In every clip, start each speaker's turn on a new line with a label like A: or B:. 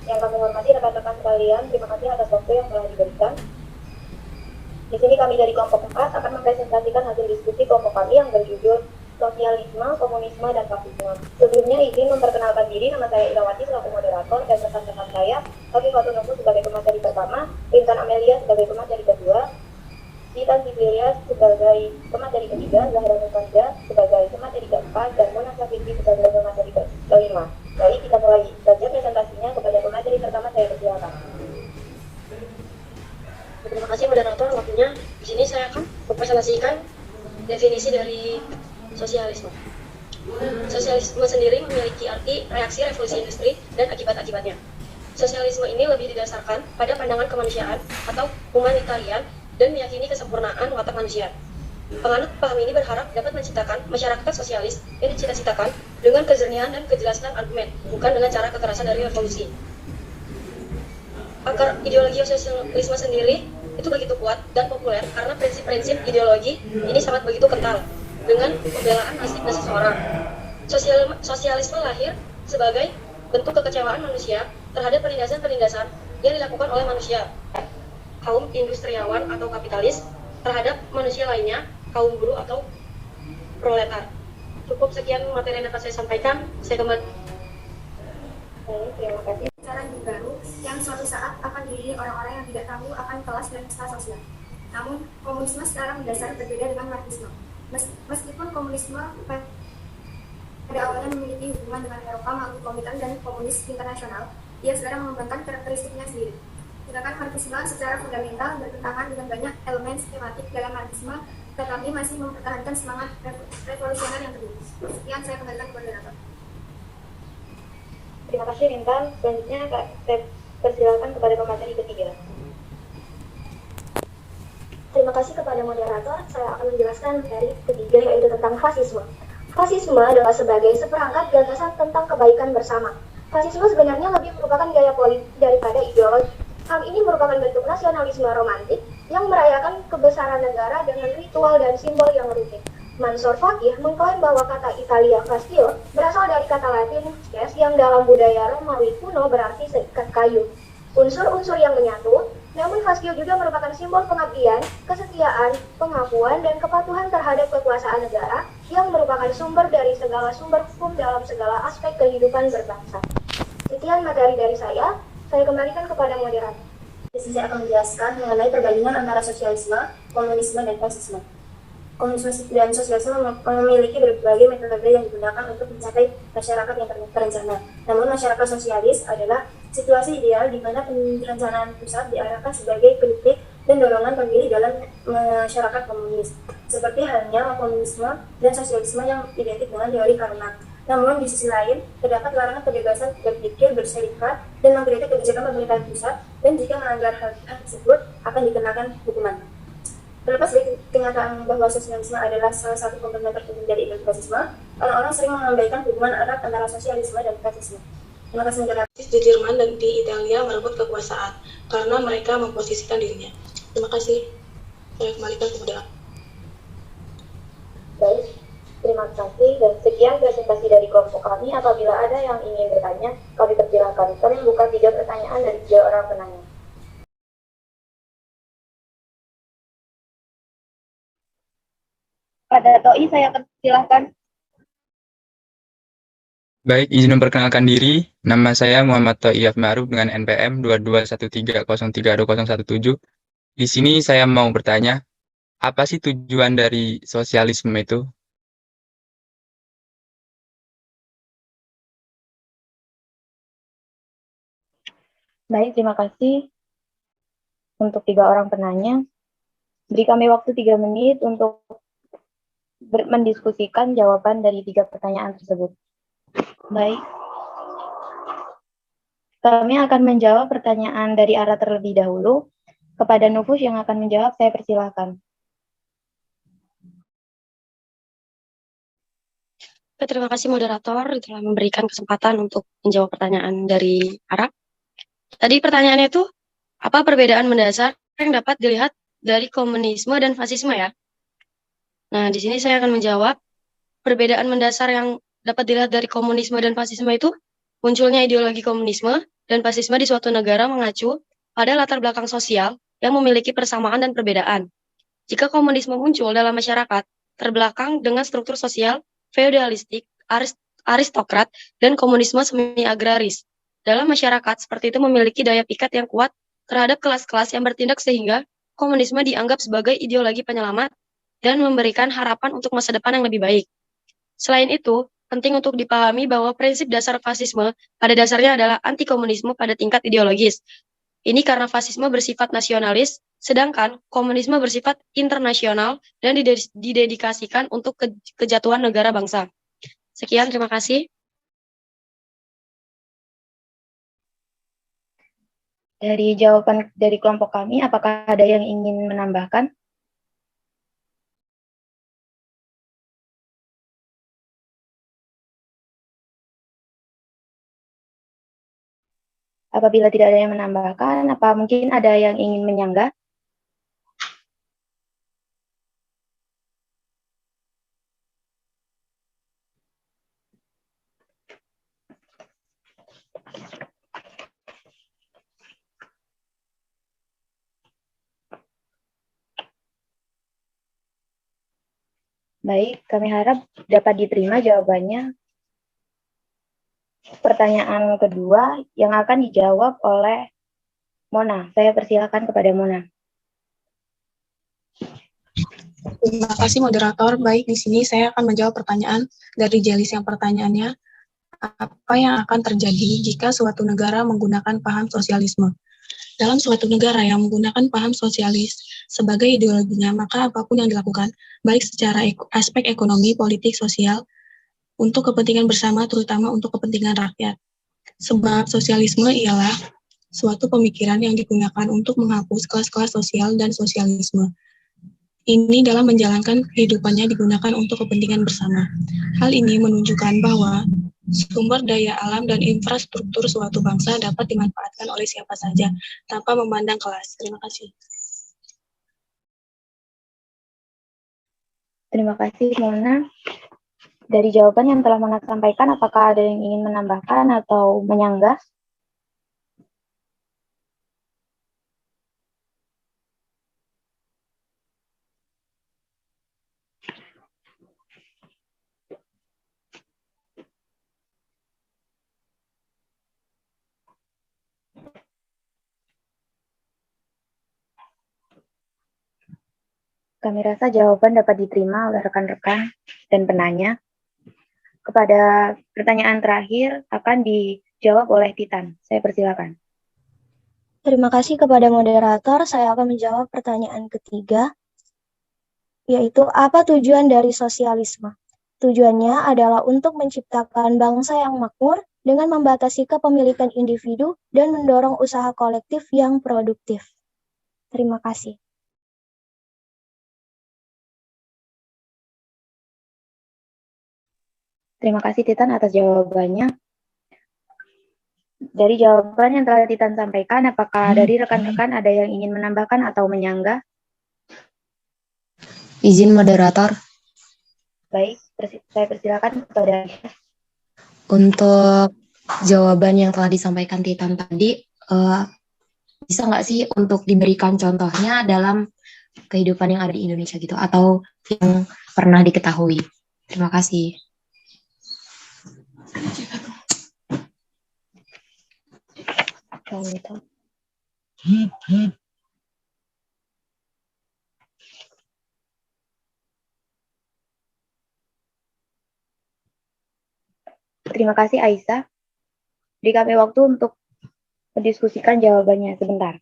A: Yang kami hormati rekan-rekan sekalian, terima kasih atas waktu yang telah diberikan. Di sini kami dari kelompok 4 akan mempresentasikan hasil diskusi kelompok kami yang berjudul Sosialisme, Komunisme, dan Fasisme. Sebelumnya izin memperkenalkan diri, nama saya Irawati selaku moderator dan rekan-rekan saya, Fatul Nufus sebagai pemateri pertama, Intan Amelia sebagai pemateri kedua, Titan Sibilia sebagai pemateri ketiga, Zahra Nufanda sebagai pemateri keempat, dan Mona Safitri sebagai pemateri kelima. Baik, kita mulai saja presentasinya. Kepada pemateri pertama saya persilakan.
B: Terima kasih moderator waktunya. Di sini saya akan mempresentasikan definisi dari sosialisme. Sosialisme sendiri memiliki arti reaksi revolusi industri dan akibat-akibatnya. Sosialisme ini lebih didasarkan pada pandangan kemanusiaan atau humanitarian dan meyakini kesempurnaan watak manusia. Penganut paham ini berharap dapat menciptakan masyarakat sosialis yang dicita-citakan dengan kejernihan dan kejelasan argumen, bukan dengan cara kekerasan dari revolusi. Akar ideologi sosialisme sendiri itu begitu kuat dan populer karena prinsip-prinsip ideologi ini sangat begitu kental dengan pembelaan nasib seseorang. Sosialisme lahir sebagai bentuk kekecewaan manusia terhadap penindasan-penindasan yang dilakukan oleh manusia, kaum industriawan atau kapitalis, terhadap manusia lainnya, kaum buruh atau proletar. Cukup sekian materi yang dapat saya sampaikan. Saya kembali.
A: Terima kasih.
C: Cara hidup baru yang suatu saat akan didiri orang-orang yang tidak tahu akan kelas dan skala sosial. Namun, komunisme sekarang mendasar berbeda dengan marxisme. Meskipun komunisme pada awalnya memiliki hubungan dengan Eropa melalui Komitern dan Komunis Internasional, ia sekarang mengembangkan karakteristiknya sendiri. Sedangkan marxisme secara fundamental bertentangan dengan banyak elemen sistematik dalam marxisme, tetapi masih mempertahankan semangat revolusioner yang teguh. Sekian, saya kembalikan kepada moderator.
A: Terima kasih Rintan. Selanjutnya saya persilakan kepada pemateri ketiga.
D: Terima kasih kepada moderator. Saya akan menjelaskan materi ketiga, yaitu tentang fasisme. Fasisme adalah sebagai seperangkat gagasan tentang kebaikan bersama. Fasisme sebenarnya lebih merupakan gaya politik daripada ideologi. Hal ini merupakan bentuk nasionalisme romantik yang merayakan kebesaran negara dengan ritual dan simbol yang rutin. Mansur Fakih mengklaim bahwa kata Italia Fastio berasal dari kata Latin fasces yang dalam budaya Romawi kuno berarti seikat kayu. Unsur-unsur yang menyatu, namun Fastio juga merupakan simbol pengabdian, kesetiaan, pengakuan, dan kepatuhan terhadap kekuasaan negara yang merupakan sumber dari segala sumber hukum dalam segala aspek kehidupan berbangsa. Sekian materi dari saya kembalikan kepada moderator.
B: Saya akan menjelaskan mengenai perbandingan antara sosialisme, komunisme, dan fasisme. Komunisme dan sosialisme memiliki berbagai metode yang digunakan untuk mencapai masyarakat yang terencana. Namun masyarakat sosialis adalah situasi ideal di mana perencanaan pusat diarahkan sebagai kritik dan dorongan pemilih dalam masyarakat komunis. Seperti halnya komunisme dan sosialisme yang identik dengan teori Karl Marx. Namun di sisi lain, terdapat larangan kebebasan berpikir, berserikat, dan mengkritik kebijakan pemerintah pusat, dan jika melanggar hal tersebut akan dikenakan hukuman. Terlepas dari kenyataan bahwa sosialisme adalah salah satu komponen terpenting dari ideologi fasisme, orang-orang sering mengabaikan hubungan erat antara sosialisme dan fasisme. Terima kasih negara di Jerman dan di Italia merebut kekuasaan karena mereka memposisikan dirinya. Terima kasih. Saya kembalikan ke moderator.
A: Baik, terima kasih dan sekian presentasi dari kelompok kami. Apabila ada yang ingin bertanya, kami persilakan. Kami membuka 3 pertanyaan dari 3 orang penanya. Pada Toi, saya persilahkan.
E: Baik, izin memperkenalkan diri. Nama saya Muhammad Thoiyaf Ma'ruf dengan NPM 2213032017. Di sini saya mau bertanya, apa sih tujuan dari sosialisme itu?
A: Baik, terima kasih untuk 3 orang penanya. Beri kami waktu 3 menit untuk mendiskusikan jawaban dari 3 pertanyaan tersebut. Baik. Kami akan menjawab pertanyaan dari arah terlebih dahulu. Kepada Nufus yang akan menjawab, saya persilahkan.
B: Terima kasih moderator telah memberikan kesempatan untuk menjawab pertanyaan dari Ara. Tadi pertanyaannya itu, apa perbedaan mendasar yang dapat dilihat dari komunisme dan fasisme ya? Nah, di sini saya akan menjawab perbedaan mendasar yang dapat dilihat dari komunisme dan fasisme itu munculnya ideologi komunisme
F: dan fasisme di suatu negara mengacu pada latar belakang sosial yang memiliki persamaan dan perbedaan. Jika komunisme muncul dalam masyarakat terbelakang dengan struktur sosial feodalistik, aristokrat, dan komunisme semi-agraris, dalam masyarakat seperti itu memiliki daya pikat yang kuat terhadap kelas-kelas yang bertindak sehingga komunisme dianggap sebagai ideologi penyelamat dan memberikan harapan untuk masa depan yang lebih baik. Selain itu, penting untuk dipahami bahwa prinsip dasar fasisme pada dasarnya adalah anti-komunisme pada tingkat ideologis. Ini karena fasisme bersifat nasionalis, sedangkan komunisme bersifat internasional dan didedikasikan untuk kejatuhan negara bangsa. Sekian, terima kasih.
A: Dari jawaban dari kelompok kami, apakah ada yang ingin menambahkan? Apabila tidak ada yang menambahkan, apa mungkin ada yang ingin menyanggah? Baik, kami harap dapat diterima jawabannya. Pertanyaan kedua yang akan dijawab oleh Mona. Saya persilakan kepada Mona.
G: Terima kasih moderator. Baik, di sini saya akan menjawab pertanyaan dari Jelis yang pertanyaannya, apa yang akan terjadi jika suatu negara menggunakan paham sosialisme? Dalam suatu negara yang menggunakan paham sosialis sebagai ideologinya, maka apapun yang dilakukan, baik secara aspek ekonomi, politik, sosial, untuk kepentingan bersama, terutama untuk kepentingan rakyat. Sebab sosialisme ialah suatu pemikiran yang digunakan untuk menghapus kelas-kelas sosial dan sosialisme. Ini dalam menjalankan kehidupannya digunakan untuk kepentingan bersama. Hal ini menunjukkan bahwa sumber daya alam dan infrastruktur suatu bangsa dapat dimanfaatkan oleh siapa saja, tanpa memandang kelas. Terima kasih.
A: Terima kasih, Mona. Dari jawaban yang telah Mona sampaikan, apakah ada yang ingin menambahkan atau menyanggah? Kami rasa jawaban dapat diterima oleh rekan-rekan dan penanya. Kepada pertanyaan terakhir akan dijawab oleh Titan. Saya persilakan.
D: Terima kasih kepada moderator. Saya akan menjawab pertanyaan ketiga, yaitu apa tujuan dari sosialisme? Tujuannya adalah untuk menciptakan bangsa yang makmur dengan membatasi kepemilikan individu dan mendorong usaha kolektif yang produktif. Terima kasih.
A: Terima kasih Titan atas jawabannya. Dari jawaban yang telah Titan sampaikan, apakah dari rekan-rekan ada yang ingin menambahkan atau menyanggah?
H: Izin moderator.
A: Baik, saya persilakan kepada
H: Untuk jawaban yang telah disampaikan Titan tadi, bisa nggak sih untuk diberikan contohnya dalam kehidupan yang ada di Indonesia gitu, atau yang pernah diketahui? Terima kasih.
A: Terima kasih Aisyah. Beri kami waktu untuk mendiskusikan jawabannya sebentar.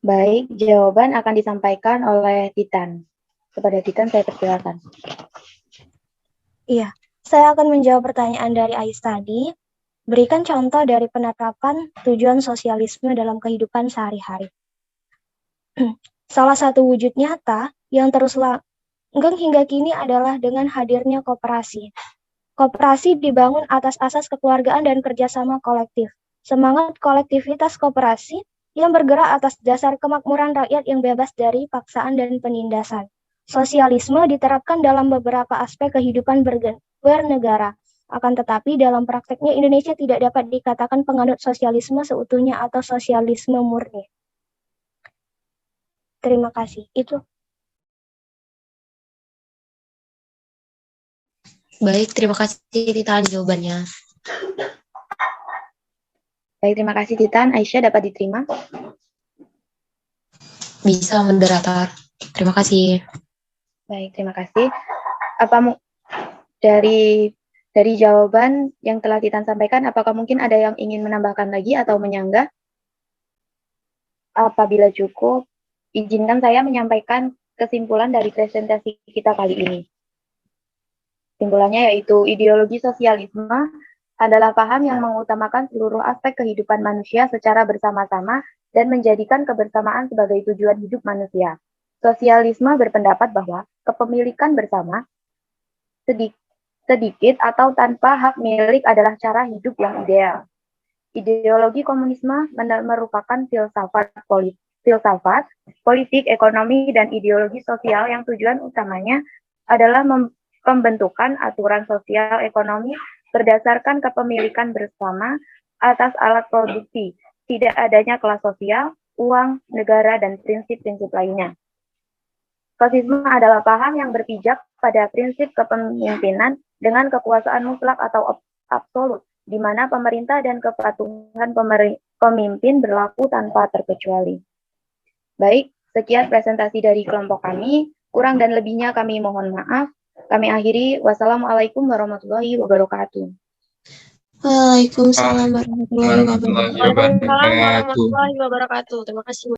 I: Baik, jawaban akan disampaikan oleh Titan. Kepada Titan saya persilakan.
D: Iya, saya akan menjawab pertanyaan dari Ais tadi. Berikan contoh dari penerapan tujuan sosialisme dalam kehidupan sehari-hari. Salah satu wujud nyata yang terus langgeng hingga kini adalah dengan hadirnya koperasi. Koperasi dibangun atas asas kekeluargaan dan kerjasama kolektif. Semangat kolektivitas koperasi yang bergerak atas dasar kemakmuran rakyat yang bebas dari paksaan dan penindasan. Sosialisme diterapkan dalam beberapa aspek kehidupan bernegara. Akan tetapi dalam prakteknya Indonesia tidak dapat dikatakan penganut sosialisme seutuhnya atau sosialisme murni. Terima kasih. Itu.
H: Baik, terima kasih Titan jawabannya.
I: Baik, terima kasih Titan. Aisyah dapat diterima?
H: Bisa, moderator. Terima kasih.
I: Baik, terima kasih. Dari jawaban yang telah Titan sampaikan, apakah mungkin ada yang ingin menambahkan lagi atau menyanggah? Apabila cukup, izinkan saya menyampaikan kesimpulan dari presentasi kita kali ini. Kesimpulannya yaitu ideologi sosialisme adalah paham yang mengutamakan seluruh aspek kehidupan manusia secara bersama-sama dan menjadikan kebersamaan sebagai tujuan hidup manusia. Sosialisme berpendapat bahwa kepemilikan bersama, sedikit atau tanpa hak milik adalah cara hidup yang ideal. Ideologi komunisme merupakan filsafat politik, ekonomi, dan ideologi sosial yang tujuan utamanya adalah pembentukan aturan sosial ekonomi berdasarkan kepemilikan bersama atas alat produksi, tidak adanya kelas sosial, uang, negara, dan prinsip-prinsip lainnya. Fasisme adalah paham yang berpijak pada prinsip kepemimpinan dengan kekuasaan mutlak atau absolut, di mana pemerintah dan kepatuhan pemimpin berlaku tanpa terkecuali. Baik, sekian presentasi dari kelompok kami. Kurang dan lebihnya kami mohon maaf. Kami akhiri. Wassalamualaikum warahmatullahi wabarakatuh.
G: Waalaikumsalam warahmatullahi wabarakatuh.
F: Waalaikumsalam warahmatullahi wabarakatuh. Terima kasih.